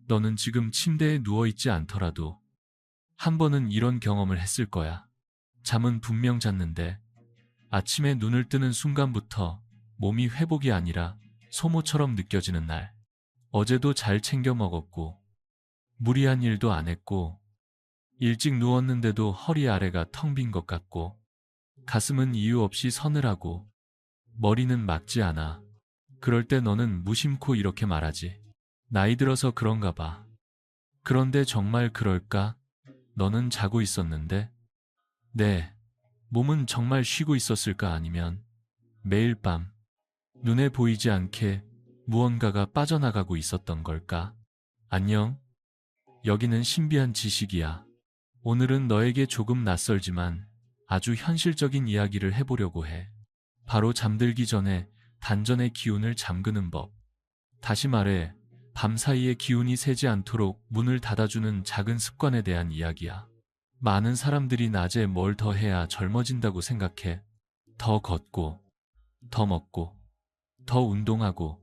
너는 지금 침대에 누워있지 않더라도 한 번은 이런 경험을 했을 거야. 잠은 분명 잤는데 아침에 눈을 뜨는 순간부터 몸이 회복이 아니라 소모처럼 느껴지는 날. 어제도 잘 챙겨 먹었고 무리한 일도 안 했고 일찍 누웠는데도 허리 아래가 텅 빈 것 같고 가슴은 이유 없이 서늘하고 머리는 맑지 않아. 그럴 때 너는 무심코 이렇게 말하지. 나이 들어서 그런가 봐. 그런데 정말 그럴까? 너는 자고 있었는데? 네, 몸은 정말 쉬고 있었을까? 아니면 매일 밤 눈에 보이지 않게 무언가가 빠져나가고 있었던 걸까? 안녕. 여기는 신비한 지식이야. 오늘은 너에게 조금 낯설지만 아주 현실적인 이야기를 해보려고 해. 바로 잠들기 전에 단전의 기운을 잠그는 법. 다시 말해, 밤사이에 기운이 새지 않도록 문을 닫아주는 작은 습관에 대한 이야기야. 많은 사람들이 낮에 뭘 더 해야 젊어진다고 생각해. 더 걷고, 더 먹고, 더 운동하고,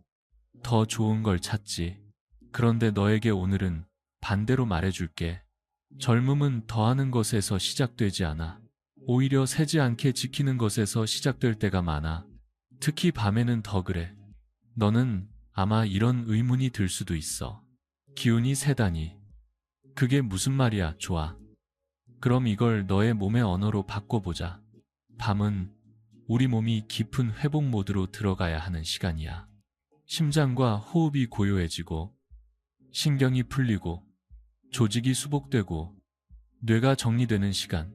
더 좋은 걸 찾지. 그런데 너에게 오늘은 반대로 말해줄게. 젊음은 더하는 것에서 시작되지 않아. 오히려 새지 않게 지키는 것에서 시작될 때가 많아. 특히 밤에는 더 그래. 너는 아마 이런 의문이 들 수도 있어. 기운이 세다니. 그게 무슨 말이야? 좋아. 그럼 이걸 너의 몸의 언어로 바꿔보자. 밤은 우리 몸이 깊은 회복 모드로 들어가야 하는 시간이야. 심장과 호흡이 고요해지고, 신경이 풀리고, 조직이 수복되고, 뇌가 정리되는 시간.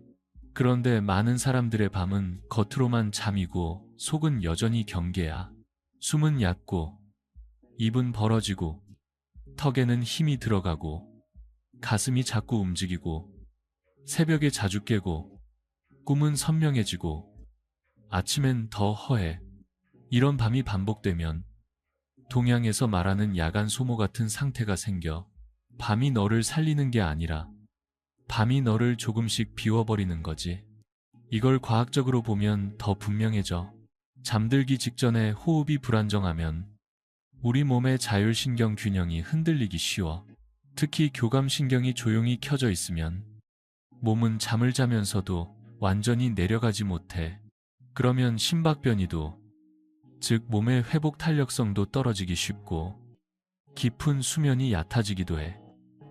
그런데 많은 사람들의 밤은 겉으로만 잠이고 속은 여전히 경계야. 숨은 얕고, 입은 벌어지고, 턱에는 힘이 들어가고, 가슴이 자꾸 움직이고, 새벽에 자주 깨고, 꿈은 선명해지고, 아침엔 더 허해. 이런 밤이 반복되면 동양에서 말하는 야간 소모 같은 상태가 생겨. 밤이 너를 살리는 게 아니라 밤이 너를 조금씩 비워버리는 거지. 이걸 과학적으로 보면 더 분명해져. 잠들기 직전에 호흡이 불안정하면 우리 몸의 자율신경 균형이 흔들리기 쉬워. 특히 교감신경이 조용히 켜져 있으면 몸은 잠을 자면서도 완전히 내려가지 못해. 그러면 심박변이도, 즉 몸의 회복 탄력성도 떨어지기 쉽고 깊은 수면이 얕아지기도 해.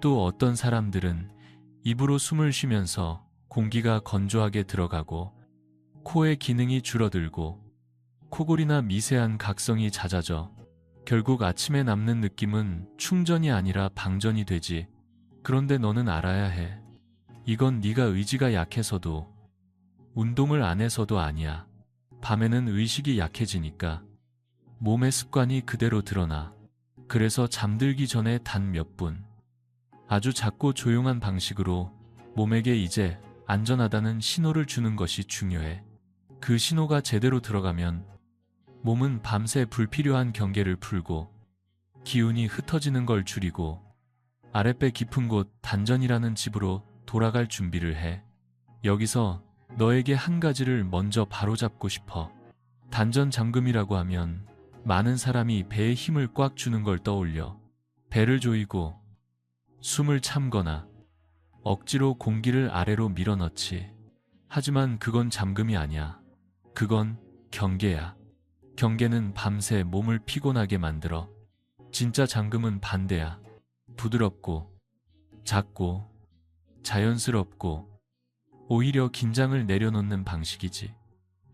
또 어떤 사람들은 입으로 숨을 쉬면서 공기가 건조하게 들어가고 코의 기능이 줄어들고 코골이나 미세한 각성이 잦아져 결국 아침에 남는 느낌은 충전이 아니라 방전이 되지. 그런데 너는 알아야 해. 이건 네가 의지가 약해서도 운동을 안 해서도 아니야. 밤에는 의식이 약해지니까 몸의 습관이 그대로 드러나. 그래서 잠들기 전에 단 몇 분, 아주 작고 조용한 방식으로 몸에게 이제 안전하다는 신호를 주는 것이 중요해. 그 신호가 제대로 들어가면 몸은 밤새 불필요한 경계를 풀고 기운이 흩어지는 걸 줄이고 아랫배 깊은 곳 단전이라는 집으로 돌아갈 준비를 해. 여기서 너에게 한 가지를 먼저 바로잡고 싶어. 단전 잠금이라고 하면 많은 사람이 배에 힘을 꽉 주는 걸 떠올려. 배를 조이고 숨을 참거나 억지로 공기를 아래로 밀어넣지. 하지만 그건 잠금이 아니야. 그건 경계야. 경계는 밤새 몸을 피곤하게 만들어. 진짜 잠금은 반대야. 부드럽고 작고 자연스럽고 오히려 긴장을 내려놓는 방식이지.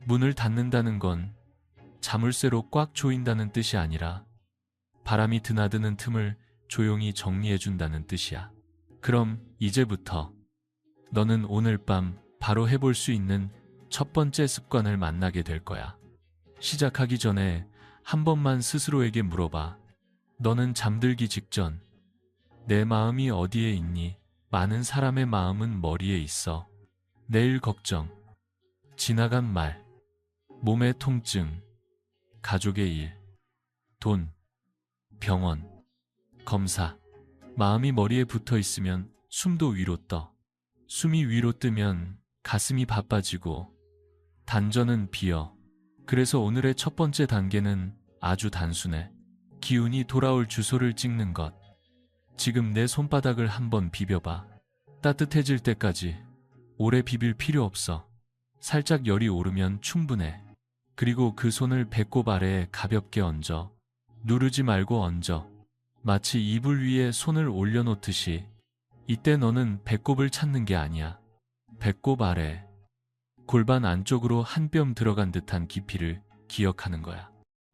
문을 닫는다는 건 자물쇠로 꽉 조인다는 뜻이 아니라 바람이 드나드는 틈을 조용히 정리해준다는 뜻이야. 그럼 이제부터 너는 오늘 밤 바로 해볼 수 있는 첫 번째 습관을 만나게 될 거야. 시작하기 전에 한 번만 스스로에게 물어봐. 너는 잠들기 직전 내 마음이 어디에 있니? 많은 사람의 마음은 머리에 있어. 내일 걱정, 지나간 말, 몸의 통증, 가족의 일, 돈, 병원, 검사. 마음이 머리에 붙어 있으면 숨도 위로 떠. 숨이 위로 뜨면 가슴이 바빠지고 단전은 비어. 그래서 오늘의 첫 번째 단계는 아주 단순해. 기운이 돌아올 주소를 찍는 것. 지금 내 손바닥을 한번 비벼봐. 따뜻해질 때까지. 오래 비빌 필요 없어. 살짝 열이 오르면 충분해. 그리고 그 손을 배꼽 아래에 가볍게 얹어. 누르지 말고 얹어. 마치 이불 위에 손을 올려놓듯이. 이때 너는 배꼽을 찾는 게 아니야. 배꼽 아래, 골반 안쪽으로 한 뼘 들어간 듯한 깊이를 기억하는 거야.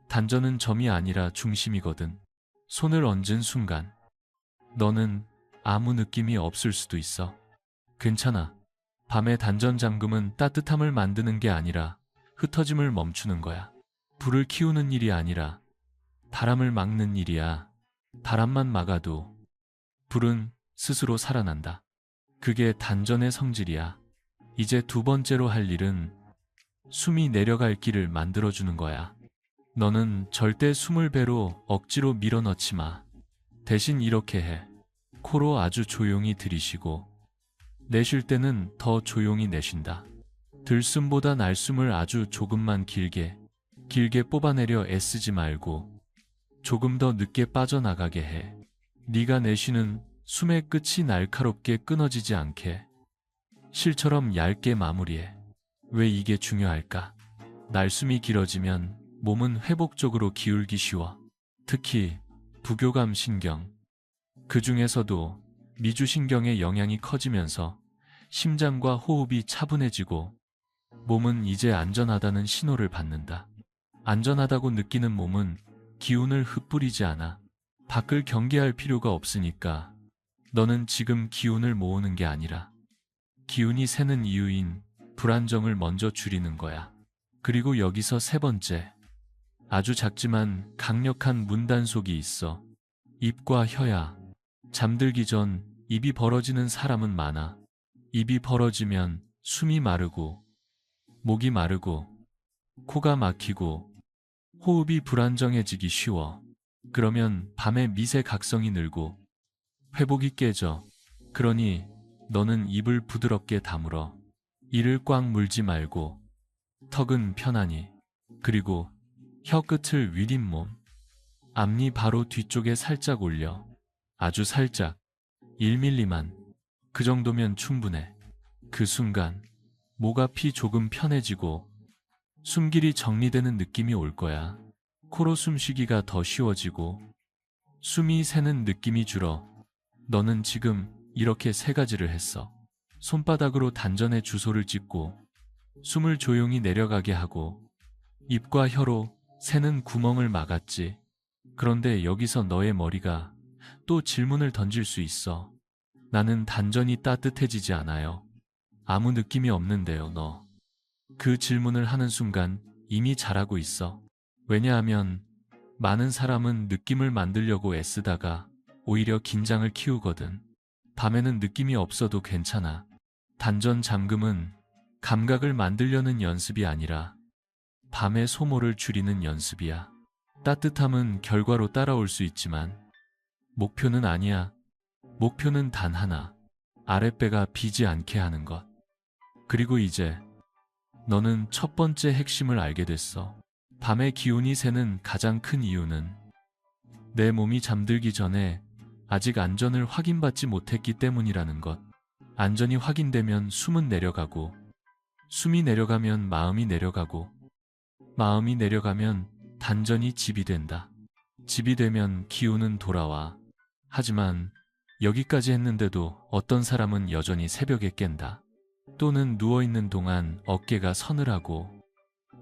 단전은 점이 아니라 중심이거든. 손을 얹은 순간 너는 아무 느낌이 없을 수도 있어. 괜찮아. 밤의 단전 잠금은 따뜻함을 만드는 게 아니라 흩어짐을 멈추는 거야. 불을 키우는 일이 아니라 바람을 막는 일이야. 바람만 막아도 불은 스스로 살아난다. 그게 단전의 성질이야. 이제 두 번째로 할 일은 숨이 내려갈 길을 만들어주는 거야. 너는 절대 숨을 배로 억지로 밀어넣지 마. 대신 이렇게 해. 코로 아주 조용히 들이쉬고 내쉴 때는 더 조용히 내쉰다. 들숨보다 날숨을 아주 조금만 길게 뽑아내려 애쓰지 말고 조금 더 늦게 빠져나가게 해. 네가 내쉬는 숨의 끝이 날카롭게 끊어지지 않게 실처럼 얇게 마무리해. 왜 이게 중요할까? 날숨이 길어지면 몸은 회복 쪽으로 기울기 쉬워. 특히 부교감 신경, 그 중에서도 미주신경의 영향이 커지면서 심장과 호흡이 차분해지고 몸은 이제 안전하다는 신호를 받는다. 안전하다고 느끼는 몸은 기운을 흩뿌리지 않아. 밖을 경계할 필요가 없으니까 너는 지금 기운을 모으는 게 아니라 기운이 새는 이유인 불안정을 먼저 줄이는 거야. 그리고 여기서 세 번째, 아주 작지만 강력한 문단속이 있어. 입과 혀야. 잠들기 전 입이 벌어지는 사람은 많아. 입이 벌어지면 숨이 마르고 목이 마르고 코가 막히고 호흡이 불안정해지기 쉬워. 그러면 밤에 미세 각성이 늘고 회복이 깨져. 그러니 너는 입을 부드럽게 다물어. 이를 꽉 물지 말고 턱은 편안히. 그리고 혀 끝을 윗잇몸, 앞니 바로 뒤쪽에 살짝 올려. 아주 살짝. 1mm만. 그 정도면 충분해. 그 순간 목 앞이 조금 편해지고 숨길이 정리되는 느낌이 올 거야. 코로 숨쉬기가 더 쉬워지고 숨이 새는 느낌이 줄어. 너는 지금 이렇게 세 가지를 했어. 손바닥으로 단전에 주소를 찍고 숨을 조용히 내려가게 하고 입과 혀로 새는 구멍을 막았지. 그런데 여기서 너의 머리가 또 질문을 던질 수 있어. 나는 단전이 따뜻해지지 않아요. 아무 느낌이 없는데요, 너. 그 질문을 하는 순간 이미 잘하고 있어. 왜냐하면 많은 사람은 느낌을 만들려고 애쓰다가 오히려 긴장을 키우거든. 밤에는 느낌이 없어도 괜찮아. 단전 잠금은 감각을 만들려는 연습이 아니라 밤의 소모를 줄이는 연습이야. 따뜻함은 결과로 따라올 수 있지만 목표는 아니야. 목표는 단 하나. 아랫배가 비지 않게 하는 것. 그리고 이제 너는 첫 번째 핵심을 알게 됐어. 밤에 기운이 새는 가장 큰 이유는 내 몸이 잠들기 전에 아직 안전을 확인받지 못했기 때문이라는 것. 안전이 확인되면 숨은 내려가고, 숨이 내려가면 마음이 내려가고, 마음이 내려가면 단전이 집이 된다. 집이 되면 기운은 돌아와. 하지만 여기까지 했는데도 어떤 사람은 여전히 새벽에 깬다. 또는 누워있는 동안 어깨가 서늘하고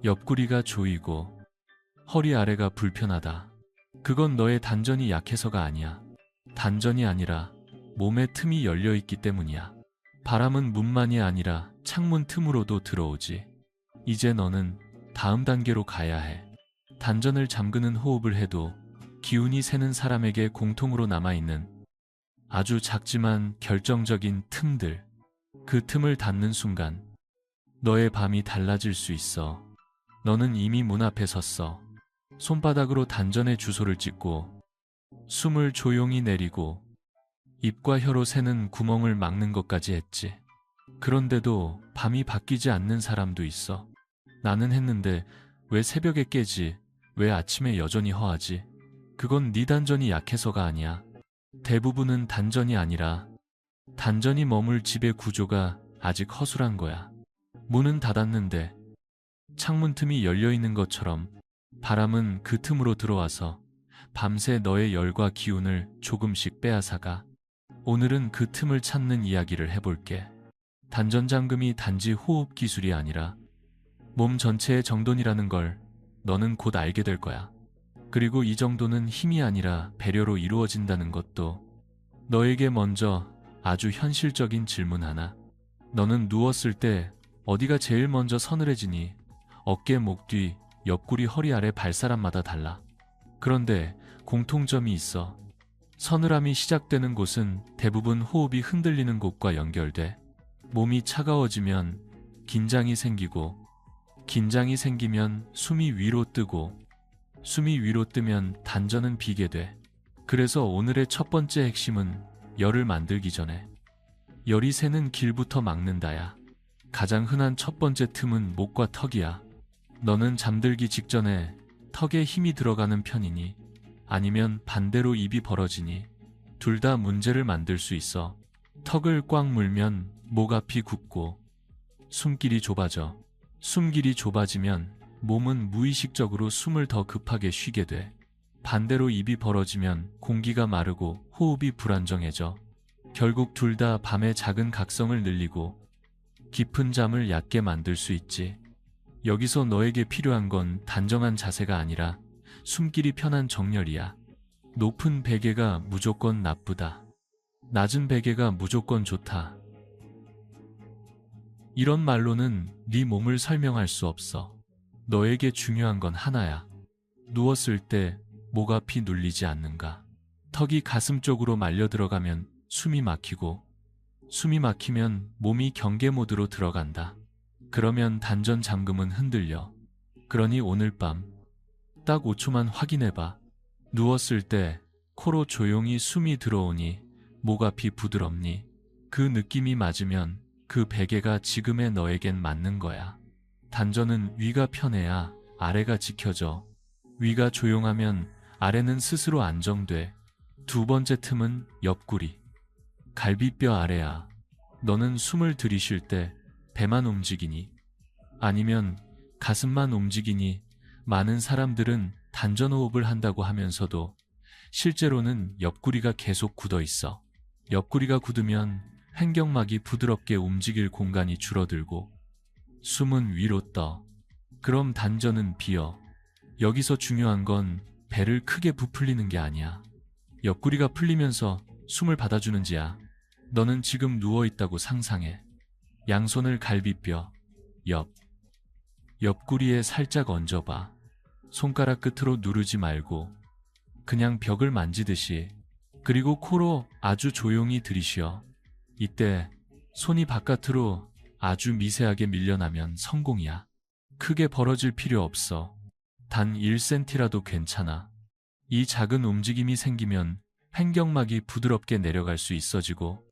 옆구리가 조이고 허리 아래가 불편하다. 그건 너의 단전이 약해서가 아니야. 단전이 아니라 몸의 틈이 열려있기 때문이야. 바람은 문만이 아니라 창문 틈으로도 들어오지. 이제 너는 다음 단계로 가야 해. 단전을 잠그는 호흡을 해도 기운이 새는 사람에게 공통으로 남아있는 아주 작지만 결정적인 틈들. 그 틈을 닫는 순간 너의 밤이 달라질 수 있어. 너는 이미 문 앞에 섰어. 손바닥으로 단전의 주소를 찍고 숨을 조용히 내리고 입과 혀로 새는 구멍을 막는 것까지 했지. 그런데도 밤이 바뀌지 않는 사람도 있어. 나는 했는데 왜 새벽에 깨지? 왜 아침에 여전히 허하지? 그건 네 단전이 약해서가 아니야. 대부분은 단전이 아니라 단전이 머물 집의 구조가 아직 허술한 거야. 문은 닫았는데 창문 틈이 열려 있는 것처럼 바람은 그 틈으로 들어와서 밤새 너의 열과 기운을 조금씩 빼앗아가. 오늘은 그 틈을 찾는 이야기를 해볼게. 단전 잠금이 단지 호흡 기술이 아니라 몸 전체의 정돈이라는 걸 너는 곧 알게 될 거야. 그리고 이 정도는 힘이 아니라 배려로 이루어진다는 것도. 너에게 먼저 아주 현실적인 질문 하나. 너는 누웠을 때 어디가 제일 먼저 서늘해지니? 어깨, 목 뒤, 옆구리, 허리 아래 발사람마다 달라. 그런데 공통점이 있어. 서늘함이 시작되는 곳은 대부분 호흡이 흔들리는 곳과 연결돼. 몸이 차가워지면 긴장이 생기고, 긴장이 생기면 숨이 위로 뜨고, 숨이 위로 뜨면 단전은 비게 돼. 그래서 오늘의 첫 번째 핵심은 열을 만들기 전에 열이 새는 길부터 막는다야. 가장 흔한 첫 번째 틈은 목과 턱이야. 너는 잠들기 직전에 턱에 힘이 들어가는 편이니? 아니면 반대로 입이 벌어지니? 둘 다 문제를 만들 수 있어. 턱을 꽉 물면 목 앞이 굽고 숨길이 좁아져. 숨길이 좁아지면 몸은 무의식적으로 숨을 더 급하게 쉬게 돼. 반대로 입이 벌어지면 공기가 마르고 호흡이 불안정해져. 결국 둘 다 밤의 작은 각성을 늘리고 깊은 잠을 얕게 만들 수 있지. 여기서 너에게 필요한 건 단정한 자세가 아니라 숨길이 편한 정렬이야. 높은 베개가 무조건 나쁘다. 낮은 베개가 무조건 좋다. 이런 말로는 네 몸을 설명할 수 없어. 너에게 중요한 건 하나야. 누웠을 때 목 앞이 눌리지 않는가. 턱이 가슴 쪽으로 말려 들어가면 숨이 막히고, 숨이 막히면 몸이 경계 모드로 들어간다. 그러면 단전 잠금은 흔들려. 그러니 오늘 밤 딱 5초만 확인해봐. 누웠을 때 코로 조용히 숨이 들어오니? 목 앞이 부드럽니? 그 느낌이 맞으면 그 베개가 지금의 너에겐 맞는 거야. 단전은 위가 편해야 아래가 지켜져. 위가 조용하면 아래는 스스로 안정돼. 두 번째 틈은 옆구리. 갈비뼈 아래야. 너는 숨을 들이쉴 때 배만 움직이니? 아니면 가슴만 움직이니? 많은 사람들은 단전호흡을 한다고 하면서도 실제로는 옆구리가 계속 굳어 있어. 옆구리가 굳으면 횡격막이 부드럽게 움직일 공간이 줄어들고 숨은 위로 떠. 그럼 단전은 비어. 여기서 중요한 건 배를 크게 부풀리는 게 아니야. 옆구리가 풀리면서 숨을 받아주는지야. 너는 지금 누워있다고 상상해. 양손을 갈비뼈, 옆구리에 살짝 얹어봐. 손가락 끝으로 누르지 말고 그냥 벽을 만지듯이. 그리고 코로 아주 조용히 들이쉬어. 이때 손이 바깥으로 아주 미세하게 밀려나면 성공이야. 크게 벌어질 필요 없어. 단 1cm라도 괜찮아. 이 작은 움직임이 생기면 횡격막이 부드럽게 내려갈 수 있어지고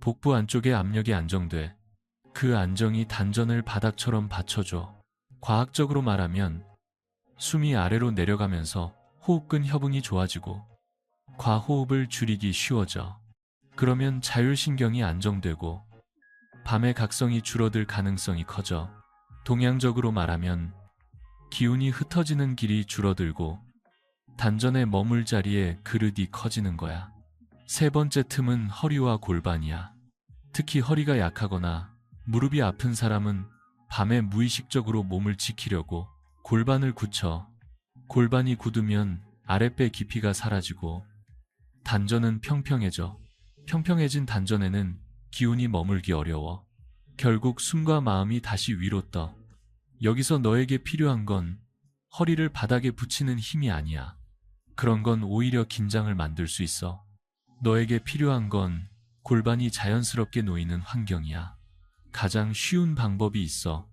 복부 안쪽의 압력이 안정돼. 그 안정이 단전을 바닥처럼 받쳐줘. 과학적으로 말하면 숨이 아래로 내려가면서 호흡근 협응이 좋아지고 과호흡을 줄이기 쉬워져. 그러면 자율신경이 안정되고 밤의 각성이 줄어들 가능성이 커져. 동양적으로 말하면 기운이 흩어지는 길이 줄어들고 단전에 머물 자리에 그릇이 커지는 거야. 세 번째 틈은 허리와 골반이야. 특히 허리가 약하거나 무릎이 아픈 사람은 밤에 무의식적으로 몸을 지키려고 골반을 굳혀. 골반이 굳으면 아랫배 깊이가 사라지고 단전은 평평해져. 평평해진 단전에는 기운이 머물기 어려워. 결국 숨과 마음이 다시 위로 떠. 여기서 너에게 필요한 건 허리를 바닥에 붙이는 힘이 아니야. 그런 건 오히려 긴장을 만들 수 있어. 너에게 필요한 건 골반이 자연스럽게 놓이는 환경이야. 가장 쉬운 방법이 있어.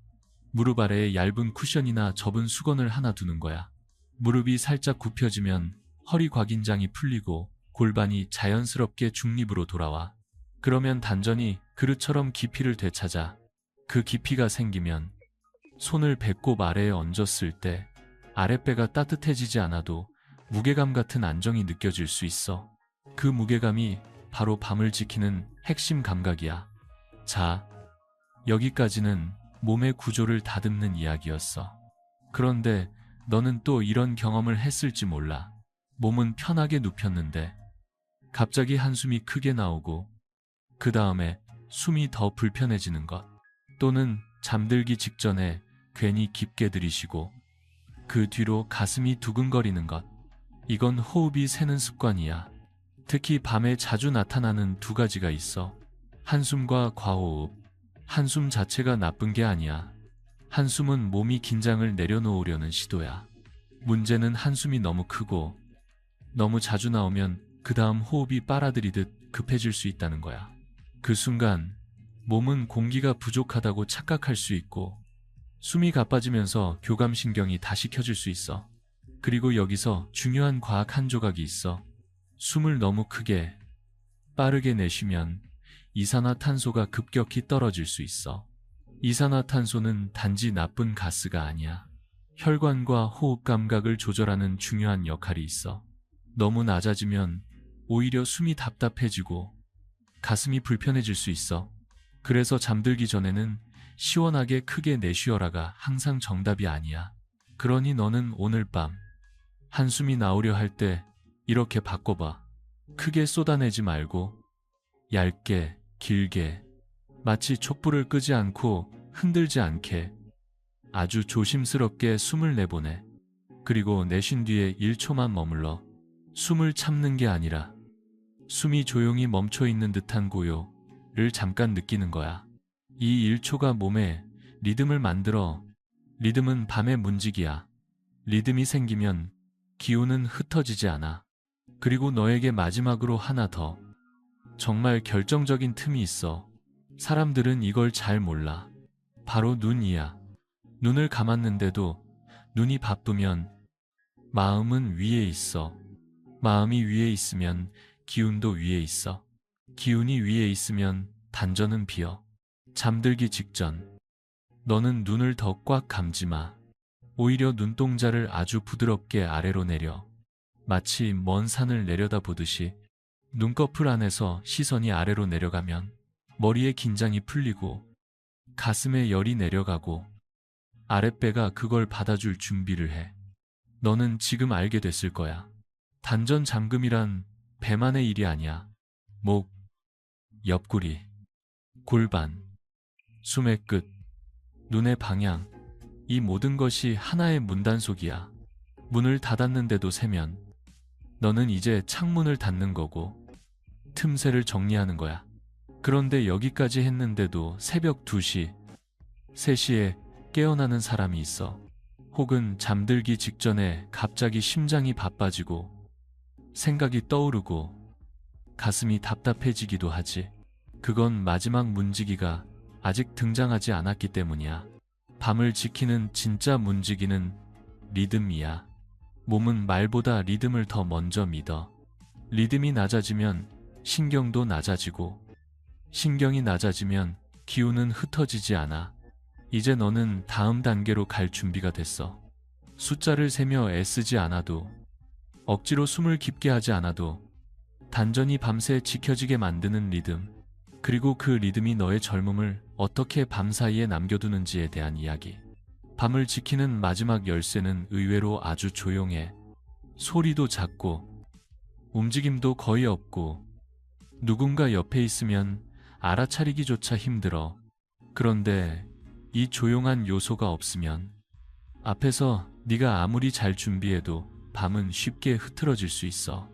무릎 아래에 얇은 쿠션이나 접은 수건을 하나 두는 거야. 무릎이 살짝 굽혀지면 허리 곽인장이 풀리고 골반이 자연스럽게 중립으로 돌아와. 그러면 단전이 그릇처럼 깊이를 되찾아. 그 깊이가 생기면 손을 배꼽 아래에 얹었을 때 아랫배가 따뜻해지지 않아도 무게감 같은 안정이 느껴질 수 있어. 그 무게감이 바로 밤을 지키는 핵심 감각이야. 자, 여기까지는 몸의 구조를 다듬는 이야기였어. 그런데 너는 또 이런 경험을 했을지 몰라. 몸은 편하게 눕혔는데 갑자기 한숨이 크게 나오고 그 다음에 숨이 더 불편해지는 것. 또는 잠들기 직전에 괜히 깊게 들이쉬고 그 뒤로 가슴이 두근거리는 것. 이건 호흡이 새는 습관이야. 특히 밤에 자주 나타나는 두 가지가 있어. 한숨과 과호흡. 한숨 자체가 나쁜 게 아니야. 한숨은 몸이 긴장을 내려놓으려는 시도야. 문제는 한숨이 너무 크고 너무 자주 나오면 그 다음 호흡이 빨아들이듯 급해질 수 있다는 거야. 그 순간 몸은 공기가 부족하다고 착각할 수 있고 숨이 가빠지면서 교감신경이 다시 켜질 수 있어. 그리고 여기서 중요한 과학 한 조각이 있어. 숨을 너무 크게, 빠르게 내쉬면 이산화탄소가 급격히 떨어질 수 있어. 이산화탄소는 단지 나쁜 가스가 아니야. 혈관과 호흡 감각을 조절하는 중요한 역할이 있어. 너무 낮아지면 오히려 숨이 답답해지고 가슴이 불편해질 수 있어. 그래서 잠들기 전에는 시원하게 크게 내쉬어라가 항상 정답이 아니야. 그러니 너는 오늘 밤 한숨이 나오려 할 때 이렇게 바꿔봐. 크게 쏟아내지 말고 얇게, 길게, 마치 촛불을 끄지 않고 흔들지 않게 아주 조심스럽게 숨을 내보내. 그리고 내쉰 뒤에 1초만 머물러. 숨을 참는 게 아니라 숨이 조용히 멈춰 있는 듯한 고요를 잠깐 느끼는 거야. 이 1초가 몸에 리듬을 만들어. 리듬은 밤의 문지기야. 리듬이 생기면 기운은 흩어지지 않아. 그리고 너에게 마지막으로 하나 더. 정말 결정적인 틈이 있어. 사람들은 이걸 잘 몰라. 바로 눈이야. 눈을 감았는데도 눈이 바쁘면 마음은 위에 있어. 마음이 위에 있으면 기운도 위에 있어. 기운이 위에 있으면 단전은 비어. 잠들기 직전 너는 눈을 더 꽉 감지 마. 오히려 눈동자를 아주 부드럽게 아래로 내려. 마치 먼 산을 내려다보듯이. 눈꺼풀 안에서 시선이 아래로 내려가면 머리의 긴장이 풀리고 가슴에 열이 내려가고 아랫배가 그걸 받아줄 준비를 해. 너는 지금 알게 됐을 거야. 단전 잠금이란 배만의 일이 아니야. 목, 옆구리, 골반, 숨의 끝, 눈의 방향, 이 모든 것이 하나의 문단속이야. 문을 닫았는데도 세면 너는 이제 창문을 닫는 거고 틈새를 정리하는 거야. 그런데 여기까지 했는데도 새벽 2시, 3시에 깨어나는 사람이 있어. 혹은 잠들기 직전에 갑자기 심장이 바빠지고 생각이 떠오르고 가슴이 답답해지기도 하지. 그건 마지막 문지기가 아직 등장하지 않았기 때문이야. 밤을 지키는 진짜 문지기는 리듬이야. 몸은 말보다 리듬을 더 먼저 믿어. 리듬이 낮아지면 신경도 낮아지고 신경이 낮아지면 기운은 흩어지지 않아. 이제 너는 다음 단계로 갈 준비가 됐어. 숫자를 세며 애쓰지 않아도 억지로 숨을 깊게 하지 않아도 단전이 밤새 지켜지게 만드는 리듬. 그리고 그 리듬이 너의 젊음을 어떻게 밤사이에 남겨두는지에 대한 이야기. 밤을 지키는 마지막 열쇠는 의외로 아주 조용해. 소리도 작고 움직임도 거의 없고 누군가 옆에 있으면 알아차리기조차 힘들어. 그런데 이 조용한 요소가 없으면 앞에서 네가 아무리 잘 준비해도 밤은 쉽게 흐트러질 수 있어.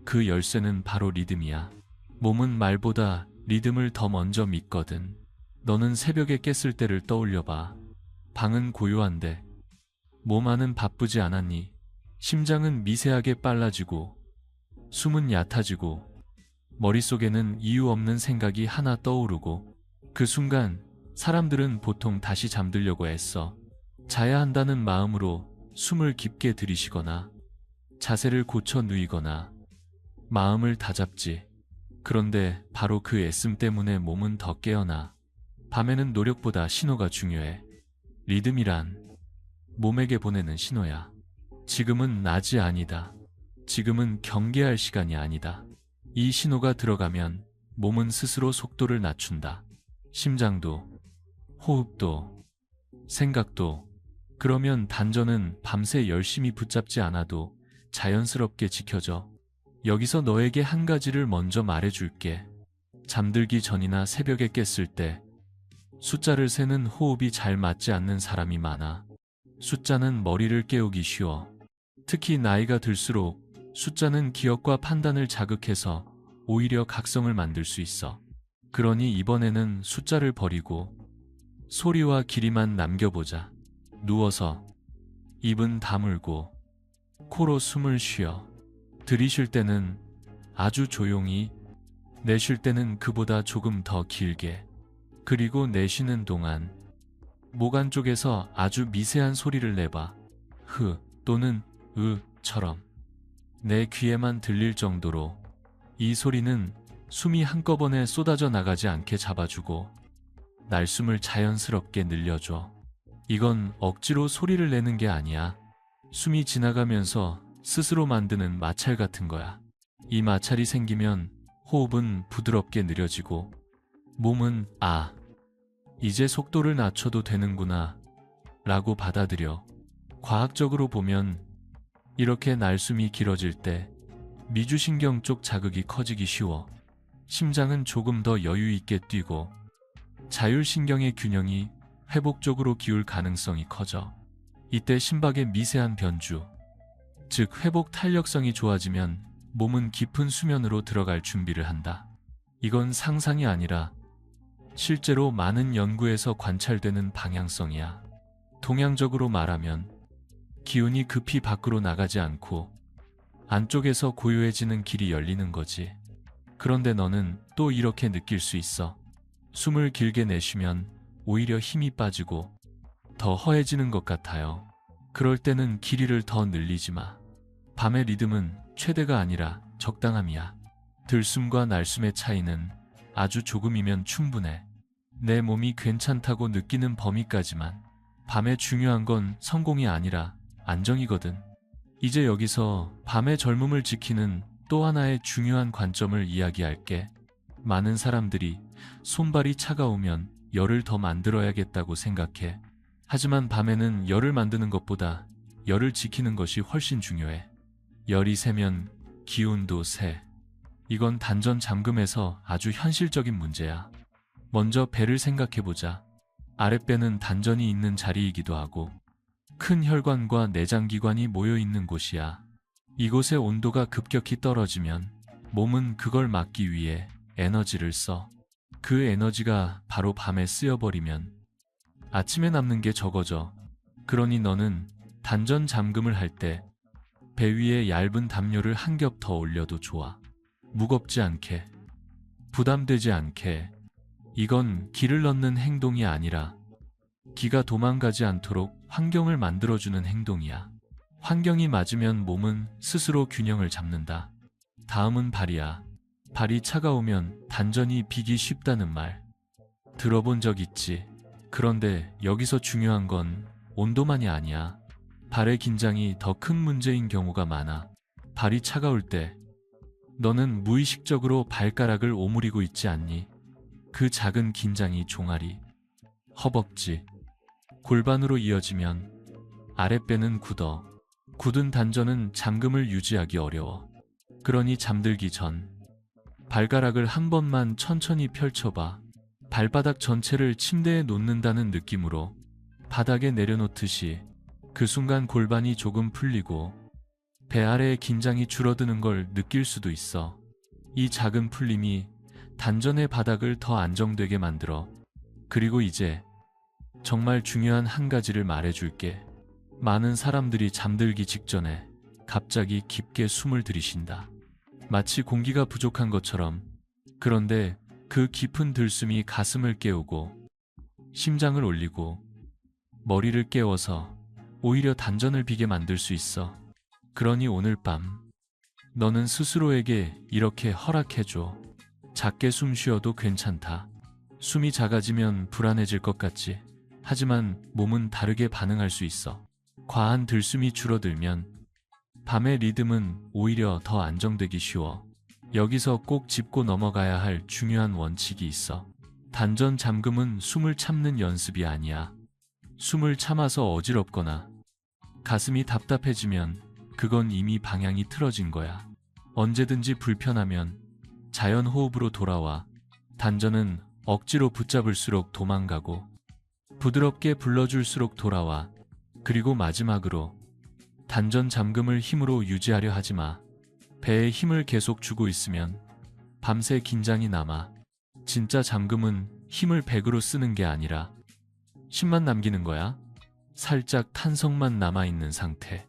그 열쇠는 바로 리듬이야. 몸은 말보다 리듬을 더 먼저 믿거든. 너는 새벽에 깼을 때를 떠올려봐. 방은 고요한데 몸 안은 바쁘지 않았니? 심장은 미세하게 빨라지고 숨은 얕아지고 머릿속에는 이유 없는 생각이 하나 떠오르고 그 순간 사람들은 보통 다시 잠들려고 애써. 자야 한다는 마음으로 숨을 깊게 들이쉬거나 자세를 고쳐 누이거나 마음을 다잡지. 그런데 바로 그 애씀 때문에 몸은 더 깨어나. 밤에는 노력보다 신호가 중요해. 리듬이란 몸에게 보내는 신호야. 지금은 낮이 아니다. 지금은 경계할 시간이 아니다. 이 신호가 들어가면 몸은 스스로 속도를 낮춘다. 심장도, 호흡도, 생각도. 그러면 단전은 밤새 열심히 붙잡지 않아도 자연스럽게 지켜져. 여기서 너에게 한 가지를 먼저 말해줄게. 잠들기 전이나 새벽에 깼을 때 숫자를 세는 호흡이 잘 맞지 않는 사람이 많아. 숫자는 머리를 깨우기 쉬워. 특히 나이가 들수록 숫자는 기억과 판단을 자극해서 오히려 각성을 만들 수 있어. 그러니 이번에는 숫자를 버리고 소리와 길이만 남겨보자. 누워서 입은 다물고 코로 숨을 쉬어. 들이쉴 때는 아주 조용히, 내쉴 때는 그보다 조금 더 길게. 그리고 내쉬는 동안 목 안쪽에서 아주 미세한 소리를 내봐. 흐 또는 으처럼. 내 귀에만 들릴 정도로. 이 소리는 숨이 한꺼번에 쏟아져 나가지 않게 잡아주고 날숨을 자연스럽게 늘려줘. 이건 억지로 소리를 내는 게 아니야. 숨이 지나가면서 스스로 만드는 마찰 같은 거야. 이 마찰이 생기면 호흡은 부드럽게 느려지고 몸은 이제 속도를 낮춰도 되는구나 라고 받아들여. 과학적으로 보면 이렇게 날숨이 길어질 때 미주신경 쪽 자극이 커지기 쉬워. 심장은 조금 더 여유 있게 뛰고 자율신경의 균형이 회복적으로 기울 가능성이 커져. 이때 심박의 미세한 변주, 즉 회복 탄력성이 좋아지면 몸은 깊은 수면으로 들어갈 준비를 한다. 이건 상상이 아니라 실제로 많은 연구에서 관찰되는 방향성이야. 동양적으로 말하면 기운이 급히 밖으로 나가지 않고 안쪽에서 고요해지는 길이 열리는 거지. 그런데 너는 또 이렇게 느낄 수 있어. 숨을 길게 내쉬면 오히려 힘이 빠지고 더 허해지는 것 같아요. 그럴 때는 길이를 더 늘리지 마. 밤의 리듬은 최대가 아니라 적당함이야. 들숨과 날숨의 차이는 아주 조금이면 충분해. 내 몸이 괜찮다고 느끼는 범위까지만. 밤에 중요한 건 성공이 아니라 안정이거든. 이제 여기서 밤의 젊음을 지키는 또 하나의 중요한 관점을 이야기할게. 많은 사람들이 손발이 차가우면 열을 더 만들어야겠다고 생각해. 하지만 밤에는 열을 만드는 것보다 열을 지키는 것이 훨씬 중요해. 열이 세면 기운도 세. 이건 단전 잠금에서 아주 현실적인 문제야. 먼저 배를 생각해보자. 아랫배는 단전이 있는 자리이기도 하고 큰 혈관과 내장기관이 모여있는 곳이야. 이곳의 온도가 급격히 떨어지면 몸은 그걸 막기 위해 에너지를 써. 그 에너지가 바로 밤에 쓰여버리면 아침에 남는 게 적어져. 그러니 너는 단전 잠금을 할 때 배 위에 얇은 담요를 한 겹 더 올려도 좋아. 무겁지 않게, 부담되지 않게. 이건 기를 넣는 행동이 아니라 기가 도망가지 않도록 환경을 만들어주는 행동이야. 환경이 맞으면 몸은 스스로 균형을 잡는다. 다음은 발이야. 발이 차가우면 단전이 비기 쉽다는 말 들어본 적 있지? 그런데 여기서 중요한 건 온도만이 아니야. 발의 긴장이 더 큰 문제인 경우가 많아. 발이 차가울 때 너는 무의식적으로 발가락을 오므리고 있지 않니? 그 작은 긴장이 종아리, 허벅지, 골반으로 이어지면 아랫배는 굳어. 굳은 단전은 잠금을 유지하기 어려워. 그러니 잠들기 전 발가락을 한 번만 천천히 펼쳐봐. 발바닥 전체를 침대에 놓는다는 느낌으로 바닥에 내려놓듯이. 그 순간 골반이 조금 풀리고 배 아래의 긴장이 줄어드는 걸 느낄 수도 있어. 이 작은 풀림이 단전의 바닥을 더 안정되게 만들어. 그리고 이제 정말 중요한 한 가지를 말해줄게. 많은 사람들이 잠들기 직전에 갑자기 깊게 숨을 들이쉰다. 마치 공기가 부족한 것처럼. 그런데 그 깊은 들숨이 가슴을 깨우고 심장을 올리고 머리를 깨워서 오히려 단전을 비게 만들 수 있어. 그러니 오늘 밤 너는 스스로에게 이렇게 허락해줘. 작게 숨 쉬어도 괜찮다. 숨이 작아지면 불안해질 것 같지? 하지만 몸은 다르게 반응할 수 있어. 과한 들숨이 줄어들면 밤의 리듬은 오히려 더 안정되기 쉬워. 여기서 꼭 짚고 넘어가야 할 중요한 원칙이 있어. 단전 잠금은 숨을 참는 연습이 아니야. 숨을 참아서 어지럽거나 가슴이 답답해지면 그건 이미 방향이 틀어진 거야. 언제든지 불편하면 자연 호흡으로 돌아와. 단전은 억지로 붙잡을수록 도망가고 부드럽게 불러줄수록 돌아와. 그리고 마지막으로 단전 잠금을 힘으로 유지하려 하지 마. 배에 힘을 계속 주고 있으면 밤새 긴장이 남아. 진짜 잠금은 힘을 100으로 쓰는 게 아니라 10만 남기는 거야. 살짝 탄성만 남아있는 상태.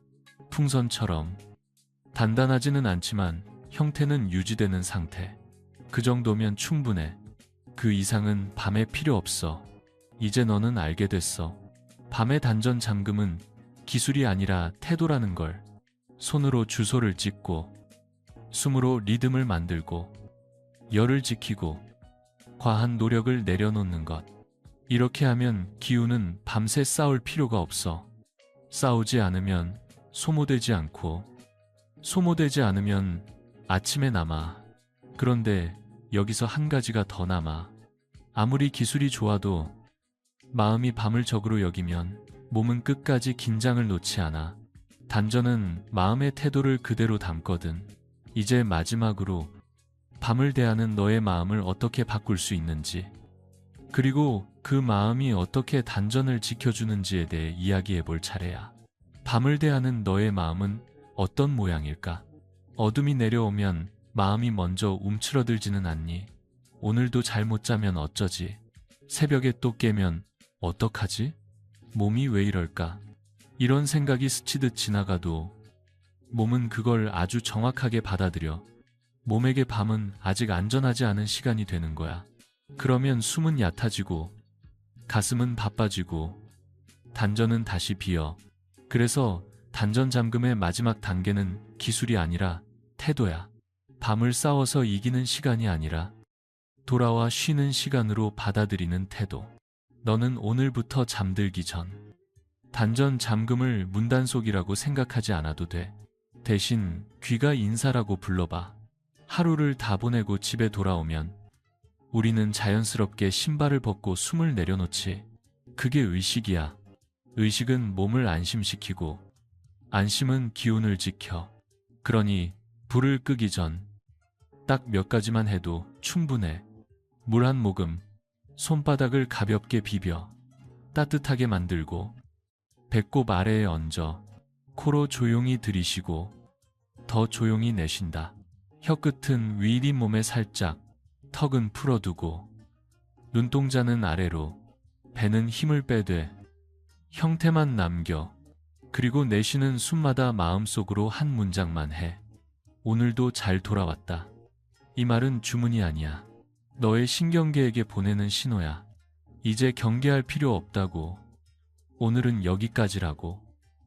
풍선처럼 단단하지는 않지만 형태는 유지되는 상태. 그 정도면 충분해. 그 이상은 밤에 필요 없어. 이제 너는 알게 됐어. 밤의 단전 잠금은 기술이 아니라 태도라는 걸. 손으로 주소를 찍고 숨으로 리듬을 만들고 열을 지키고 과한 노력을 내려놓는 것. 이렇게 하면 기운은 밤새 싸울 필요가 없어. 싸우지 않으면 소모되지 않고 소모되지 않으면 아침에 남아. 그런데 여기서 한 가지가 더 남아. 아무리 기술이 좋아도 마음이 밤을 적으로 여기면 몸은 끝까지 긴장을 놓지 않아. 단전은 마음의 태도를 그대로 담거든. 이제 마지막으로 밤을 대하는 너의 마음을 어떻게 바꿀 수 있는지, 그리고 그 마음이 어떻게 단전을 지켜주는지에 대해 이야기해 볼 차례야. 밤을 대하는 너의 마음은 어떤 모양일까? 어둠이 내려오면 마음이 먼저 움츠러들지는 않니? 오늘도 잠 못 자면 어쩌지? 새벽에 또 깨면 어떡하지? 몸이 왜 이럴까? 이런 생각이 스치듯 지나가도 몸은 그걸 아주 정확하게 받아들여. 몸에게 밤은 아직 안전하지 않은 시간이 되는 거야. 그러면 숨은 얕아지고 가슴은 바빠지고 단전은 다시 비어. 그래서 단전 잠금의 마지막 단계는 기술이 아니라 태도야. 밤을 싸워서 이기는 시간이 아니라 돌아와 쉬는 시간으로 받아들이는 태도. 너는 오늘부터 잠들기 전 단전 잠금을 문단속이라고 생각하지 않아도 돼. 대신 귀가 인사라고 불러봐. 하루를 다 보내고 집에 돌아오면 우리는 자연스럽게 신발을 벗고 숨을 내려놓지. 그게 의식이야. 의식은 몸을 안심시키고 안심은 기운을 지켜. 그러니 불을 끄기 전 딱 몇 가지만 해도 충분해. 물 한 모금, 손바닥을 가볍게 비벼 따뜻하게 만들고 배꼽 아래에 얹어 코로 조용히 들이쉬고 더 조용히 내쉰다. 혀끝은 위 잇몸에 살짝, 턱은 풀어두고 눈동자는 아래로, 배는 힘을 빼되 형태만 남겨. 그리고 내쉬는 숨마다 마음속으로 한 문장만 해. 오늘도 잘 돌아왔다. 이 말은 주문이 아니야. 너의 신경계에게 보내는 신호야. 이제 경계할 필요 없다고. 오늘은 여기까지라고.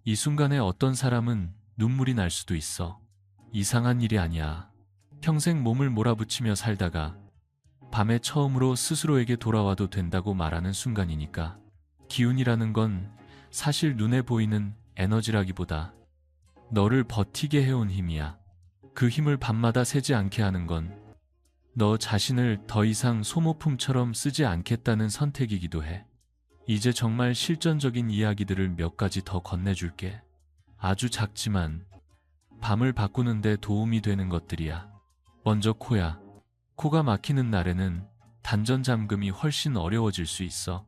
이 순간에 어떤 사람은 눈물이 날 수도 있어. 이상한 일이 아니야. 평생 몸을 몰아붙이며 살다가 밤에 처음으로 스스로에게 돌아와도 된다고 말하는 순간이니까. 기운이라는 건 사실 눈에 보이는 에너지라기보다 너를 버티게 해온 힘이야. 그 힘을 밤마다 새지 않게 하는 건 너 자신을 더 이상 소모품처럼 쓰지 않겠다는 선택이기도 해. 이제 정말 실전적인 이야기들을 몇 가지 더 건네줄게. 아주 작지만 밤을 바꾸는 데 도움이 되는 것들이야. 먼저 코야. 코가 막히는 날에는 단전 잠금이 훨씬 어려워질 수 있어.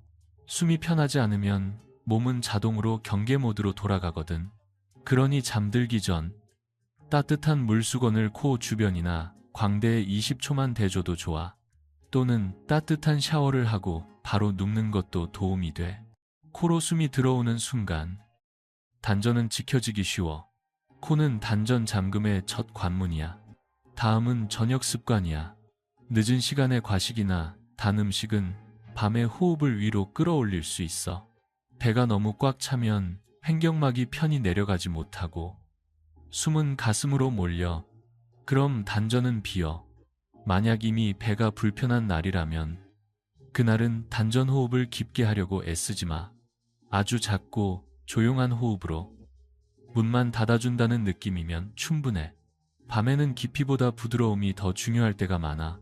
숨이 편하지 않으면 몸은 자동으로 경계 모드로 돌아가거든. 그러니 잠들기 전 따뜻한 물수건을 코 주변이나 광대에 20초만 대줘도 좋아. 또는 따뜻한 샤워를 하고 바로 눕는 것도 도움이 돼. 코로 숨이 들어오는 순간 단전은 지켜지기 쉬워. 코는 단전 잠금의 첫 관문이야. 다음은 저녁 습관이야. 늦은 시간의 과식이나 단 음식은 밤에 호흡을 위로 끌어올릴 수 있어. 배가 너무 꽉 차면 횡격막이 편히 내려가지 못하고 숨은 가슴으로 몰려. 그럼 단전은 비어. 만약 이미 배가 불편한 날이라면 그날은 단전 호흡을 깊게 하려고 애쓰지 마. 아주 작고 조용한 호흡으로 문만 닫아준다는 느낌이면 충분해. 밤에는 깊이보다 부드러움이 더 중요할 때가 많아.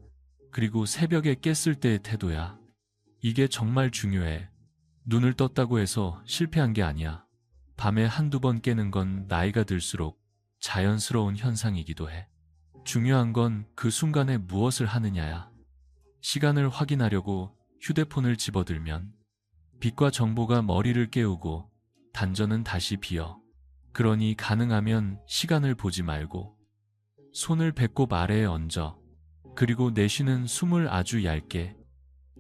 그리고 새벽에 깼을 때의 태도야. 이게 정말 중요해. 눈을 떴다고 해서 실패한 게 아니야. 밤에 한두 번 깨는 건 나이가 들수록 자연스러운 현상이기도 해. 중요한 건 그 순간에 무엇을 하느냐야. 시간을 확인하려고 휴대폰을 집어들면 빛과 정보가 머리를 깨우고 단전은 다시 비어. 그러니 가능하면 시간을 보지 말고 손을 배꼽 아래에 얹어. 그리고 내쉬는 숨을 아주 얇게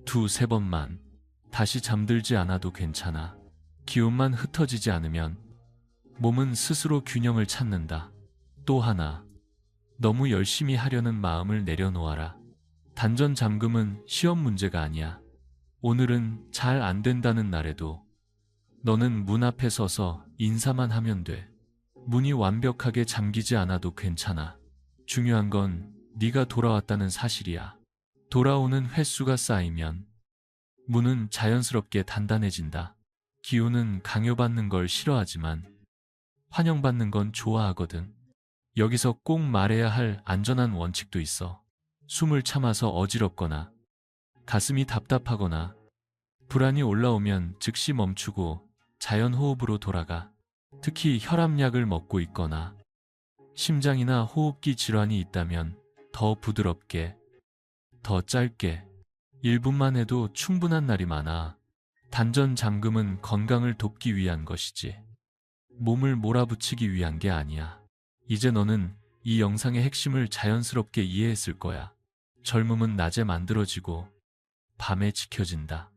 두세 번만. 다시 잠들지 않아도 괜찮아. 기운만 흩어지지 않으면 몸은 스스로 균형을 찾는다. 또 하나, 너무 열심히 하려는 마음을 내려놓아라. 단전 잠금은 시험 문제가 아니야. 오늘은 잘 안 된다는 날에도 너는 문 앞에 서서 인사만 하면 돼. 문이 완벽하게 잠기지 않아도 괜찮아. 중요한 건 네가 돌아왔다는 사실이야. 돌아오는 횟수가 쌓이면 문은 자연스럽게 단단해진다. 기운은 강요받는 걸 싫어하지만 환영받는 건 좋아하거든. 여기서 꼭 말해야 할 안전한 원칙도 있어. 숨을 참아서 어지럽거나 가슴이 답답하거나 불안이 올라오면 즉시 멈추고 자연 호흡으로 돌아가. 특히 혈압약을 먹고 있거나 심장이나 호흡기 질환이 있다면 더 부드럽게, 더 짧게 1분만 해도 충분한 날이 많아. 단전 잠금은 건강을 돕기 위한 것이지 몸을 몰아붙이기 위한 게 아니야. 이제 너는 이 영상의 핵심을 자연스럽게 이해했을 거야. 젊음은 낮에 만들어지고 밤에 지켜진다.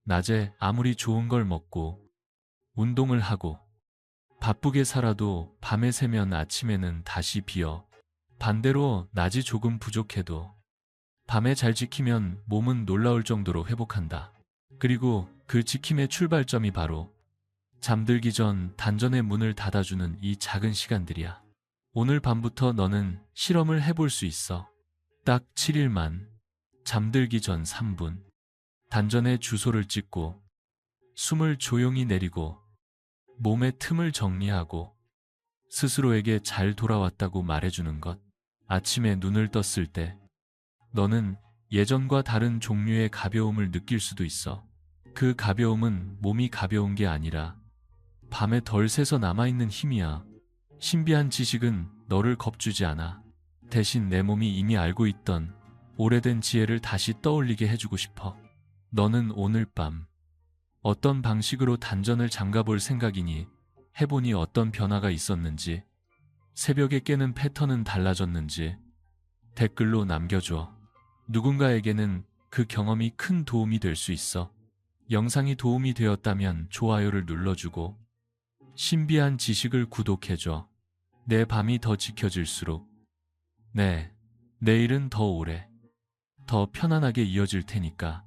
낮에 아무리 좋은 걸 먹고 운동을 하고 바쁘게 살아도 밤에 새면 아침에는 다시 비어. 반대로 낮이 조금 부족해도 밤에 잘 지키면 몸은 놀라울 정도로 회복한다. 그리고 그 지킴의 출발점이 바로 잠들기 전 단전의 문을 닫아주는 이 작은 시간들이야. 오늘 밤부터 너는 실험을 해볼 수 있어. 딱 7일만 잠들기 전 3분 단전에 주소를 찍고 숨을 조용히 내리고 몸의 틈을 정리하고 스스로에게 잘 돌아왔다고 말해주는 것. 아침에 눈을 떴을 때 너는 예전과 다른 종류의 가벼움을 느낄 수도 있어. 그 가벼움은 몸이 가벼운 게 아니라 밤에 덜 새서 남아있는 힘이야. 신비한 지식은 너를 겁주지 않아. 대신 내 몸이 이미 알고 있던 오래된 지혜를 다시 떠올리게 해주고 싶어. 너는 오늘 밤 어떤 방식으로 단전을 잠가볼 생각이니? 해보니 어떤 변화가 있었는지, 새벽에 깨는 패턴은 달라졌는지 댓글로 남겨줘. 누군가에게는 그 경험이 큰 도움이 될 수 있어. 영상이 도움이 되었다면 좋아요를 눌러주고 신비한 지식을 구독해줘. 내 밤이 더 지켜질수록 내일은 더 오래, 더 편안하게 이어질 테니까.